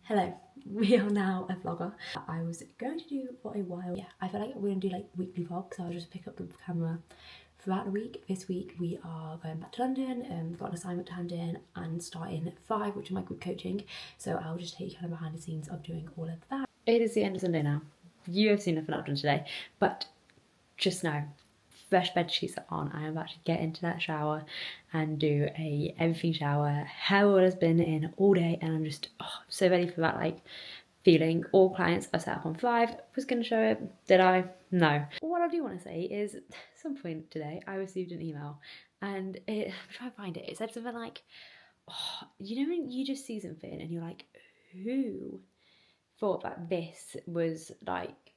Hello, we are now a vlogger. I was going to do for a while. Yeah, I feel like we're gonna do like weekly vlogs, so I'll just pick up the camera throughout the week. This week we are going back to London, got an assignment to hand in and starting at 5, which is my group coaching. So I'll just take you kind of behind the scenes of doing all of that. It is the end of Sunday now. You have seen nothing I've done today, but just know, fresh bed sheets are on. I am about to get into that shower and do a everything shower. Hair oil has been in all day and I'm just so ready for that feeling. All clients are set up on 5. Was going to show it. Did I? No. What I do want to say is at some point today I received an email and I'm trying to find it. It said something like, you know when you just see something and you're like, who thought that this was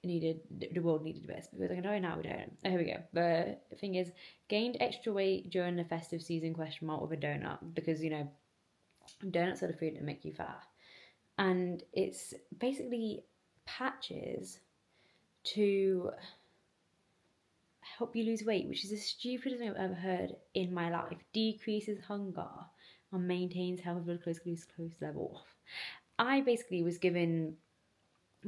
the world needed this, because I can tell you now we don't. Oh, here we go. The thing is, gained extra weight during the festive season ? With a donut, because donuts are the food that make you fat, and it's basically patches to help you lose weight, which is the stupidest thing I've ever heard in my life. Decreases hunger and maintains healthy blood glucose level. I basically was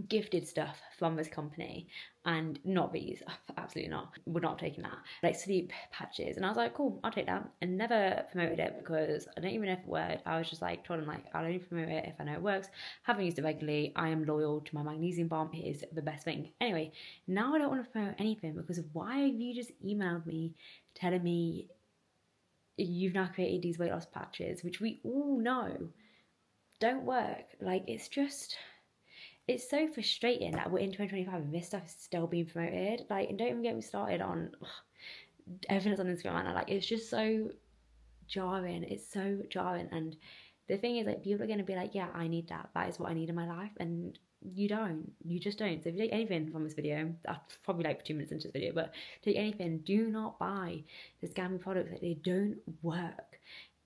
gifted stuff from this company, and not these, absolutely not, would not have taken that, like sleep patches, and I was like, cool, I'll take that, and never promoted it because I don't even know if it worked. I was just like, told them like, I'll only promote it if I know it works. Haven't used it regularly. I am loyal to my magnesium balm. It is the best thing. Anyway, now I don't want to promote anything, because why have you just emailed me telling me you've now created these weight loss patches, which we all know don't work? Like, it's so frustrating that we're in 2025 and this stuff is still being promoted. Like, and don't even get me started on everything that's on Instagram right now. Like, it's just so jarring. It's so jarring. And the thing is, like, people are going to be like, yeah, I need that. That is what I need in my life. And you don't. You just don't. So if you take anything from this video, that's probably like 2 minutes into this video, but take anything, do not buy the scammy products. Like, they don't work.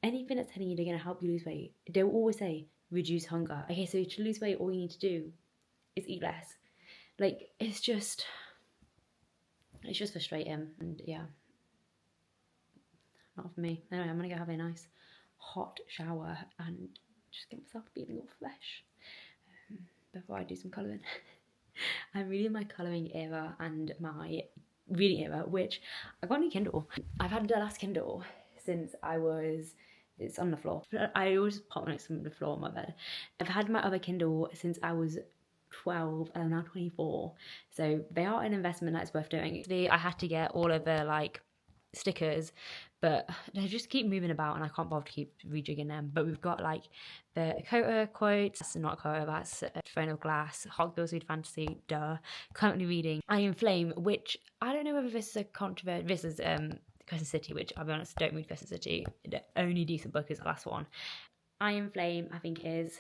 Anything that's telling you they're going to help you lose weight, they'll always say, reduce hunger. Okay, so to lose weight, all you need to do is eat less. Like, it's just frustrating, and yeah, not for me. Anyway, I'm gonna go have a nice hot shower and just get myself feeling all fresh before I do some colouring. I'm really in my colouring era and my reading era, which I got a new Kindle. I've had the last Kindle since it's on the floor. I always pop next to the floor on my bed. I've had my other Kindle since I was 12 and I'm now 24, so they are an investment that's worth doing. I had to get all of the stickers, but they just keep moving about and I can't bother to keep rejigging them. But we've got like the Kota quotes, that's not Kota, that's Throne of Glass, Hogbill Sweet Fantasy, currently reading Iron Flame, which I don't know whether this is a controversial, this is Crescent City, which I'll be honest, don't read Crescent City. The only decent book is the last one. Iron Flame, I think, is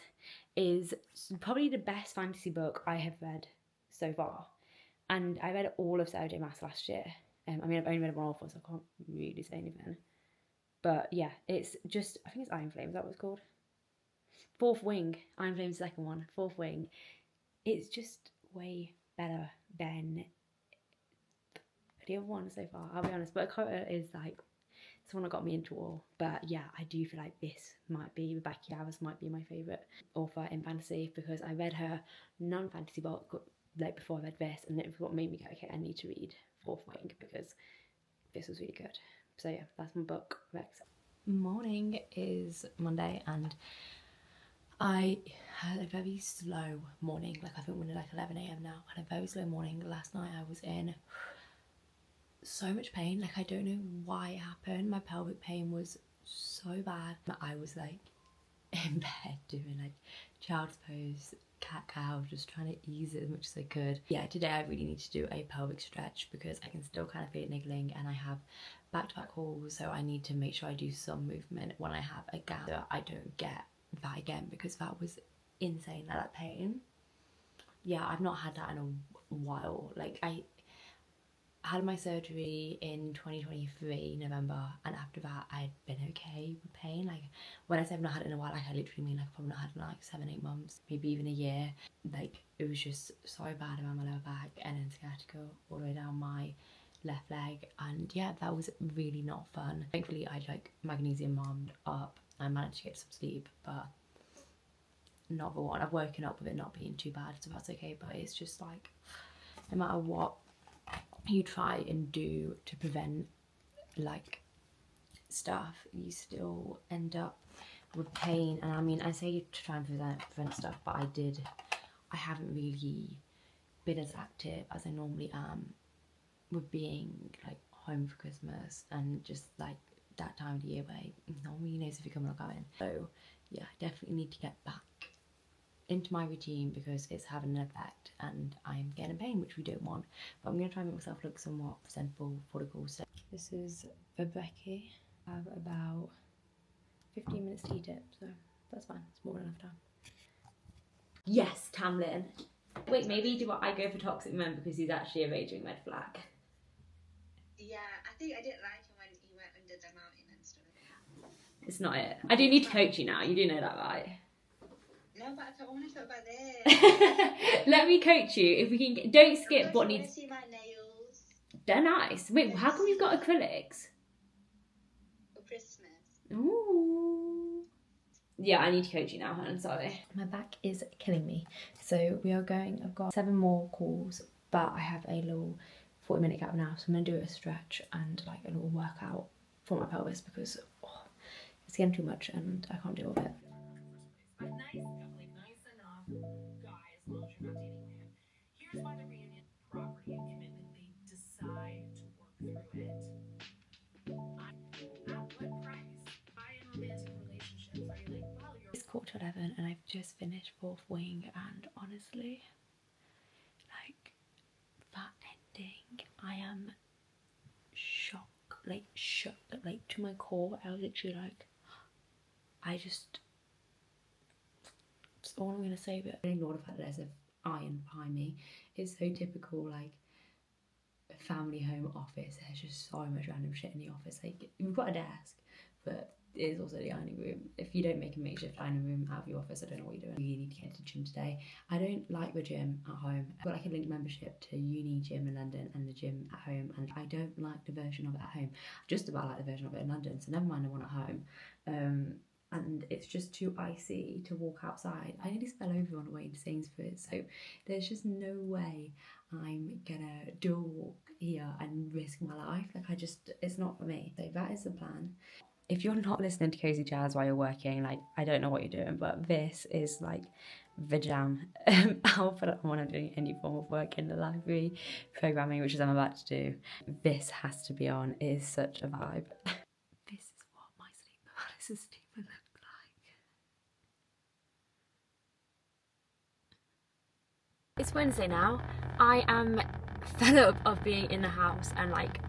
probably the best fantasy book I have read so far. And I read all of Sarah J Maas last year. I mean, I've only read one author, so I can't really say anything. But yeah, it's just, I think it's Iron Flame, is that what it's called? Fourth Wing, Iron Flame's the second one, Fourth Wing. It's just way better than the other one so far, I'll be honest. But Kota is like, it's the one that got me into all. But yeah, I do feel like this might be, Rebecca Yarros might be my favourite author in fantasy, because I read her non-fantasy book like before I read this, and it was what made me go, okay, I need to read Fourth Wing because this was really good. So yeah, that's my book, Rex. Morning is Monday and I had a very slow morning. Like, I think we're like 11 a.m. now. I had a very slow morning. Last night I was in so much pain. Like, I don't know why it happened. My pelvic pain was so bad. I was like in bed doing like child's pose, cat cow, just trying to ease it as much as I could. Yeah, today I really need to do a pelvic stretch because I can still kind of feel it niggling, and I have back-to-back calls, so I need to make sure I do some movement when I have a gap so I don't get that again, because that was insane, that pain. Yeah, I've not had that in a while. Like, I had my surgery in 2023 November, and after that I'd been okay with pain. Like, when I say I've not had it in a while, like, I literally mean like I've probably not had it in like 7-8 months, maybe even a year. Like, it was just so bad around my lower back and then sciatica all the way down my left leg, and yeah, that was really not fun. Thankfully I like magnesium balmed up. I managed to get some sleep, but not the one. I've woken up with it not being too bad, so that's okay, but it's just like, no matter what you try and do to prevent like stuff, you still end up with pain. And I mean, I say to try and prevent stuff, but I haven't really been as active as I normally am with being like home for Christmas and just like that time of the year where no one really knows if you're coming or going. So yeah, I definitely need to get back into my routine because it's having an effect and I'm getting pain, which we don't want. But I'm going to try and make myself look somewhat presentable for the call. So this is for Becky. I have about 15 minutes to eat it, so that's fine. It's more than enough time. Yes, Tamlin. Wait, maybe do I go for Toxic Man because he's actually a raging red flag? Yeah, I think I didn't like him when he went under the mountain and stuff. It's not it. I do need to coach you now. You do know that, right? No, but I want to talk about this. Let me coach you. If we can, don't skip what needs. See my nails. They're nice. Wait, how come you've got acrylics? For Christmas. Ooh. Yeah, I need to coach you now, hon. Sorry. My back is killing me. So we are going. I've got 7 more calls, but I have a little 40-minute gap now. So I'm gonna do a stretch and like a little workout for my pelvis because it's getting too much and I can't deal with it. Guys, as long as you're not dating him. Here's why the reunion property and commitment, they decide to work through it. At what price? Why in romantic relationships are you like, well, you're... It's 11:15 and I've just finished 4th wing, and honestly, like, that ending, I am shocked, like to my core. I was literally like, that's all I'm gonna say, but I ignore the fact that there's an iron behind me. It's so typical, like, a family home office. There's just so much random shit in the office. Like, we've got a desk, but it is also the ironing room. If you don't make a makeshift ironing room out of your office, I don't know what you're doing. You need to get to the gym today. I don't like the gym at home. I've got like a linked membership to uni gym in London and the gym at home, and I don't like the version of it at home. Just about like the version of it in London, so never mind the one at home. And it's just too icy to walk outside. I nearly fell over on the way to Sainsbury's, so there's just no way I'm gonna do a walk here and risk my life. Like, it's not for me. So that is the plan. If you're not listening to Cozy Jazz while you're working, like, I don't know what you're doing, but this is like the jam. I'll put it on when I'm doing any form of work in the library, programming, which is I'm about to do. This has to be on. It is such a vibe. This is what my sleep paralysis would look like. It's Wednesday now. I am fed up of being in the house and like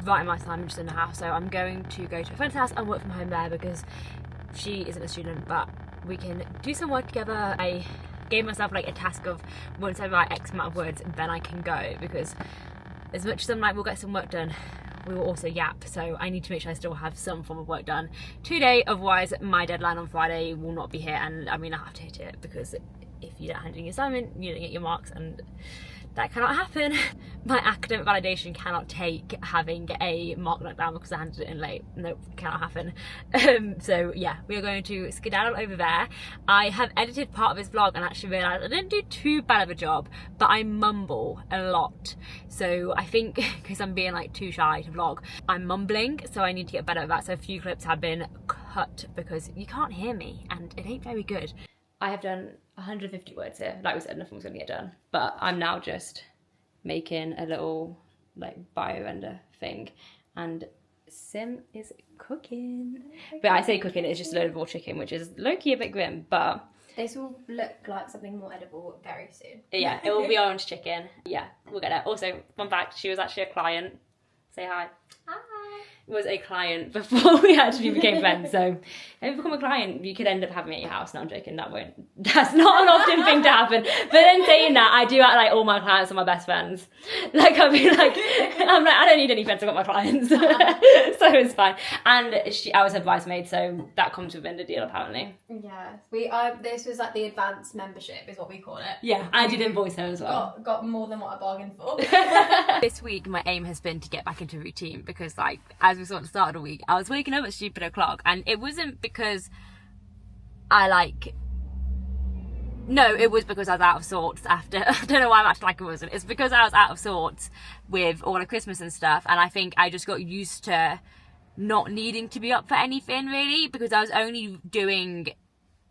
writing my assignment just in the house, so I'm going to go to a friend's house and work from home there because she isn't a student, but we can do some work together. I gave myself like a task of once I write X amount of words then I can go, because as much as I'm like, we'll get some work done, we will also yap, so I need to make sure I still have some form of work done today, otherwise my deadline on Friday will not be here, and I mean I have to hit it, because if you don't hand in your assignment you don't get your marks, and that cannot happen. My academic validation cannot take having a mark knocked down because I handed it in late. Nope, cannot happen. So yeah, we are going to skedaddle over there. I have edited part of this vlog and actually realised I didn't do too bad of a job, but I mumble a lot. So I think because I'm being like too shy to vlog, I'm mumbling, so I need to get better at that. So a few clips have been cut because you can't hear me and it ain't very good. I have done 150 words here. Like we said, nothing was going to get done. But I'm now just making a little like bio render thing. And Sim is cooking. But I say cooking, it's just a load of raw chicken, which is low-key a bit grim, but... This will look like something more edible very soon. Yeah, it will be orange chicken. Yeah, we'll get it. Also, fun fact, she was actually a client. Say hi. Hi. Was a client before we actually became friends, so if you become a client you could end up having me at your house. No, I'm joking, that's not an often thing to happen, but then saying that, I do act like all my clients are my best friends. Like I'm like I don't need any friends, I've got my clients. So it's fine. And I was her bridesmaid, so that comes within the deal apparently. Yeah, this was like the advanced membership is what we call it. Yeah, I did invoice her as well. Got more than what I bargained for. This week my aim has been to get back into routine, because like as we saw at the start of the week, I was waking up at stupid o'clock, and it wasn't because I like No, it was because I was out of sorts after. I don't know why I'm acting like it wasn't. It's because I was out of sorts with all of Christmas and stuff, and I think I just got used to not needing to be up for anything really, because I was only doing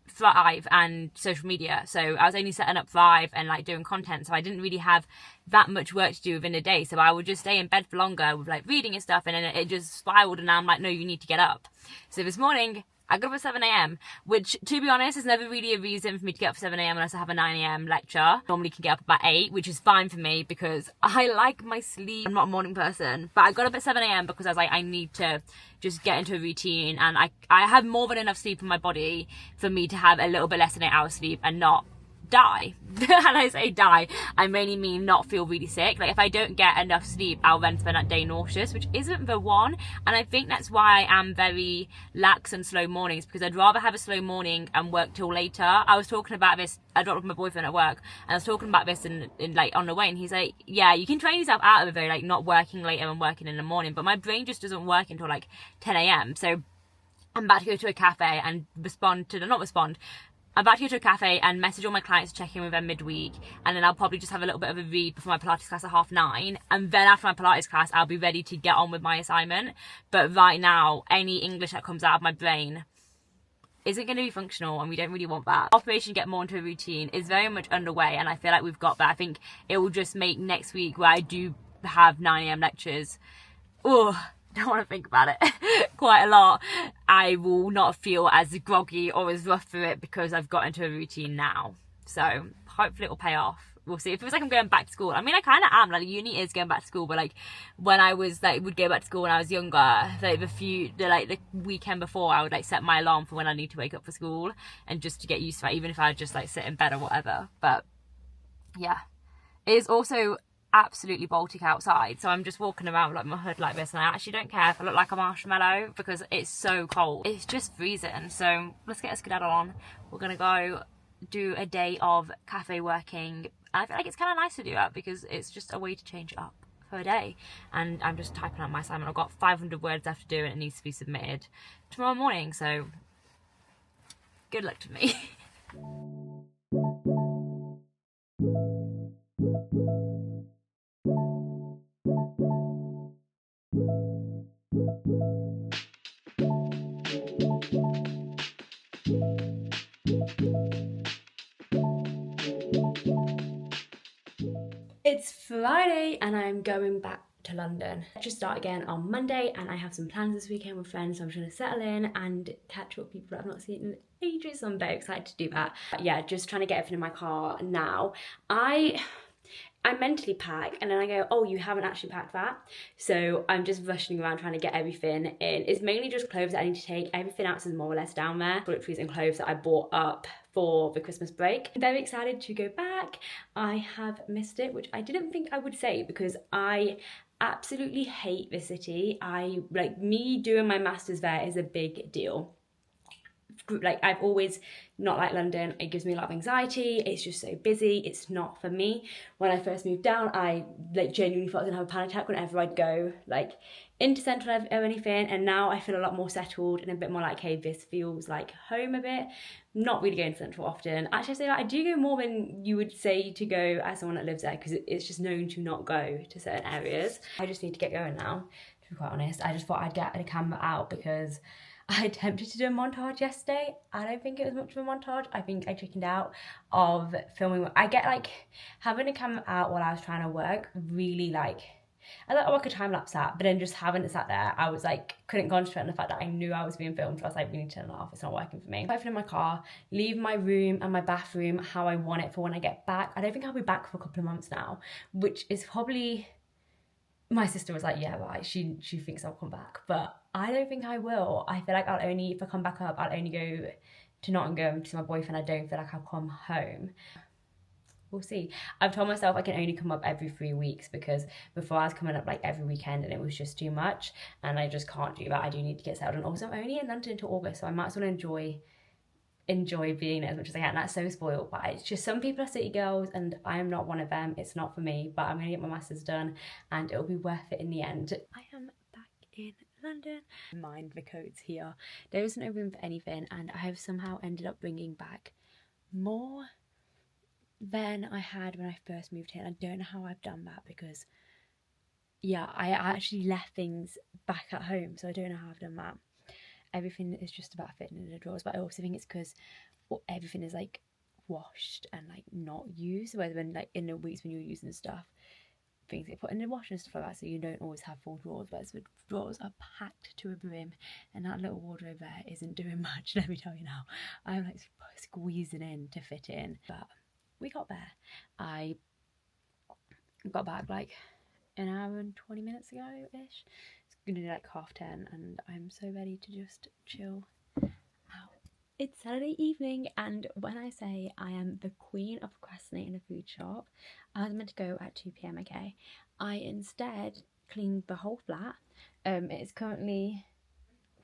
Thrive and social media, so I was only setting up Thrive and like doing content, so I didn't really have that much work to do within a day, so I would just stay in bed for longer with like reading and stuff, and then it just spiraled, and now I'm like, no, you need to get up. So this morning I got up at 7 a.m, which, to be honest, is never really a reason for me to get up at 7 a.m unless I have a 9 a.m lecture. Normally can get up about 8, which is fine for me because I like my sleep. I'm not a morning person, but I got up at 7 a.m because I was like, I need to just get into a routine, and I have more than enough sleep in my body for me to have a little bit less than 8 hours sleep and not die. And I say die, I mainly mean not feel really sick. Like if I don't get enough sleep, I'll then spend that day nauseous, which isn't the one. And I think that's why I am very lax and slow mornings, because I'd rather have a slow morning and work till later. I was talking about this, I dropped off my boyfriend at work, and I was talking about this in like on the way, and he's like, yeah, you can train yourself out of it, like not working later and working in the morning, but my brain just doesn't work until like 10 a.m. So I'm about to go to a cafe and I'm about to go to a cafe and message all my clients to check in with them midweek, and then I'll probably just have a little bit of a read before my Pilates class at 9:30, and then after my Pilates class I'll be ready to get on with my assignment. But right now, any English that comes out of my brain isn't going to be functional, and we don't really want that. Operation Get More Into a Routine is very much underway, and I feel like we've got that. I think it will just make next week, where I do have 9 a.m lectures, don't want to think about it quite a lot, I will not feel as groggy or as rough through it because I've got into a routine now. So hopefully it will pay off. We'll see. It feels like I'm going back to school. I mean, I kind of am. Like, uni is going back to school, but like when I was like would go back to school when I was younger, like the weekend before, I would like set my alarm for when I need to wake up for school, and just to get used to it, even if I just like sit in bed or whatever. But yeah, it is also absolutely Baltic outside, so I'm just walking around with like my hood like this, and I actually don't care if I look like a marshmallow because it's so cold. It's just freezing. So let's get a skedaddle on. We're gonna go do a day of cafe working, and I feel like it's kind of nice to do that because it's just a way to change it up for a day. And I'm just typing out my assignment. I've got 500 words left to do, and it needs to be submitted tomorrow morning, so good luck to me. It's Friday and I'm going back to London. I just start again on Monday, and I have some plans this weekend with friends, so I'm just gonna settle in and catch up with people that I've not seen in ages, so I'm very excited to do that. But yeah, just trying to get everything in my car now. I mentally pack, and then I go, oh, you haven't actually packed that. So I'm just rushing around trying to get everything in. It's mainly just clothes that I need to take. Everything else is more or less down there. Toiletries and clothes that I bought up for the Christmas break. I'm very excited to go back. I have missed it, which I didn't think I would say because I absolutely hate the city. Me doing my masters there is a big deal. Like, I've always not liked London. It gives me a lot of anxiety. It's just so busy. It's not for me. When I first moved down, I genuinely thought I was gonna have a panic attack whenever I'd go into central or anything, and now I feel a lot more settled and a bit more like, hey, this feels like home a bit. Not really going to central often. Actually, I say that I do go more than you would say to go as someone that lives there, because it's just known to not go to certain areas. I just need to get going now, to be quite honest. I just thought I'd get the camera out because I attempted to do a montage yesterday. I don't think it was much of a montage. I think I chickened out of filming. I get having a camera out while I was trying to work really I thought I work a time lapse at, but then just having it sat there, I was couldn't concentrate on the fact that I knew I was being filmed. So I was like, we need to turn it off. It's not working for me. I put in my car, leave my room and my bathroom how I want it for when I get back. I don't think I'll be back for a couple of months now, which is probably, my sister was like, yeah, right, she thinks I'll come back, but I don't think I will. I feel like if I come back up, I'll only go to Nottingham to see my boyfriend. I don't feel like I'll come home. We'll see. I've told myself I can only come up every 3 weeks, because before I was coming up every weekend and it was just too much, and I just can't do that. I do need to get settled, and also I'm only in London until August, so I might as well enjoy being there as much as I can. That's so spoiled, but it's just, some people are city girls and I am not one of them. It's not for me, but I'm gonna get my masters done and it'll be worth it in the end. I am back in London. Mind the coats here. There isn't no room for anything, and I have somehow ended up bringing back more than I had when I first moved here. I don't know how I've done that because, yeah, I actually left things back at home, so I don't know how I've done that. Everything is just about fitting in the drawers, but I also think it's because everything is like washed and like not used, whereas when like in the weeks when you're using stuff, things get put in the wash and stuff like that, so you don't always have full drawers, whereas the drawers are packed to a brim, and that little wardrobe there isn't doing much, let me tell you now. I'm like squeezing in to fit in, but we got there. I got back like an hour and 20 minutes ago-ish. It's gonna be like 10:30 and I'm so ready to just chill out. It's Saturday evening, and when I say I am the queen of procrastinating in a food shop, I was meant to go at 2 p.m, okay? I instead cleaned the whole flat. It's currently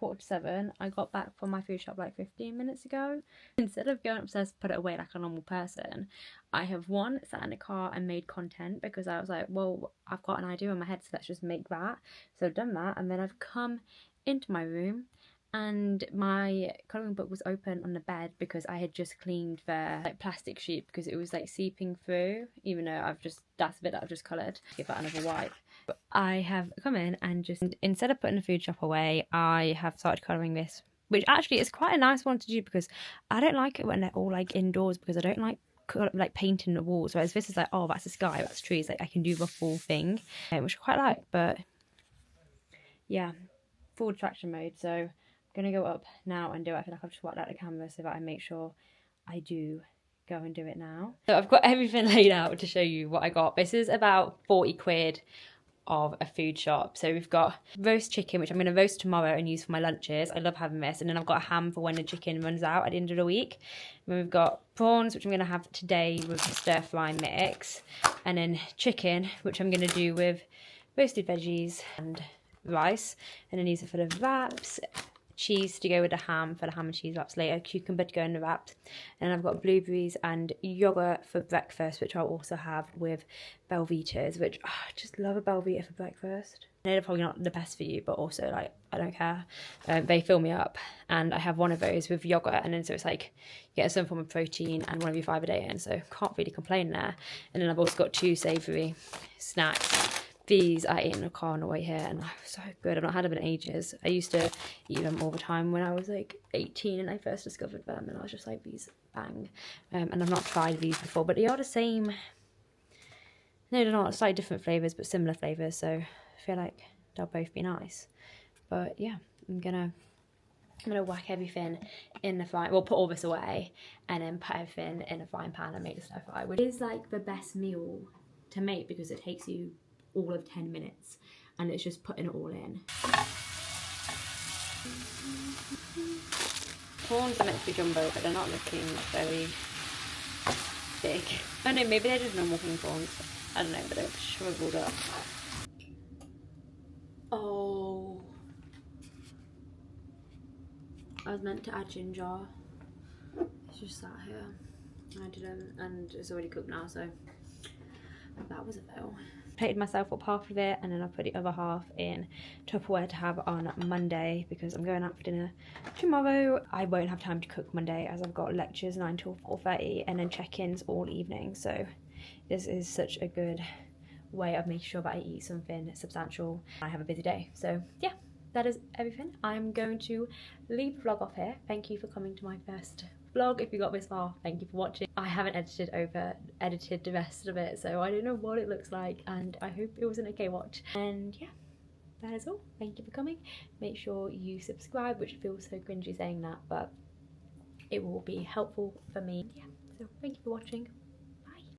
6:45. I got back from my food shop like 15 minutes ago. Instead of going upstairs to put it away like a normal person, I have sat in the car and made content because I was like, well, I've got an idea in my head, so let's just make that. So I've done that, and then I've come into my room and my colouring book was open on the bed because I had just cleaned the like plastic sheet because it was like seeping through, even though that's the bit that I've just coloured. Give that another wipe. But I have come in and just, instead of putting the food shop away, I have started colouring this, which actually is quite a nice one to do because I don't like it when they're all like indoors because I don't like painting the walls, whereas this is like, oh, that's the sky, that's trees, like I can do the full thing, which I quite like. But yeah, full attraction mode. So I'm gonna go up now and do it. I feel like I've just worked out the camera so that I make sure I do go and do it now. So I've got everything laid out to show you what I got. This is about 40 quid of a food shop. So we've got roast chicken, which I'm going to roast tomorrow and use for my lunches. I love having this. And then I've got a ham for when the chicken runs out at the end of the week. And we've got prawns, which I'm going to have today with the stir fry mix. And then chicken, which I'm going to do with roasted veggies and rice. And then these are for the wraps. Cheese to go with the ham for the ham and cheese wraps later, cucumber to go in the wraps, and I've got blueberries and yogurt for breakfast, which I'll also have with Belvitas, which I just love a Belvita for breakfast. I know they're probably not the best for you, but also like I don't care. They fill me up, and I have one of those with yogurt, and then so it's like you get some form of protein and one of your fibre a day in, so can't really complain there. And then I've also got 2 savoury snacks. These I ate in the car on the way here and they're so good. I've not had them in ages. I used to eat them all the time when I was like 18 and I first discovered them, and I was just like, these bang. And I've not tried these before, but they are the same. No, they're not. Slightly different flavours, but similar flavours, so I feel like they'll both be nice. But yeah, I'm gonna whack everything in the frying, well, put all this away and then put everything in a frying pan and make the stir fry, which is like the best meal to make because it takes you all of 10 minutes and it's just putting it all in. Prawns are meant to be jumbo, but they're not looking very big. I don't know, maybe they're just normal king prawns. I don't know, but they're shriveled up. Oh, I was meant to add ginger. It's just sat here. I didn't, and it's already cooked now, so that was a fail. Plated myself up half of it and then I put the other half in Tupperware to have on Monday because I'm going out for dinner tomorrow. I won't have time to cook Monday as I've got lectures 9 till 4:30 and then check-ins all evening, so this is such a good way of making sure that I eat something substantial. I have a busy day, so yeah, that is everything. I'm going to leave the vlog off here. Thank you for coming to my first vlog. If you got this far, thank you for watching. I haven't edited the rest of it, so I don't know what it looks like, and I hope it was an okay watch. And yeah, that is all. Thank you for coming. Make sure you subscribe, which feels so cringy saying that, but it will be helpful for me. Yeah, so thank you for watching.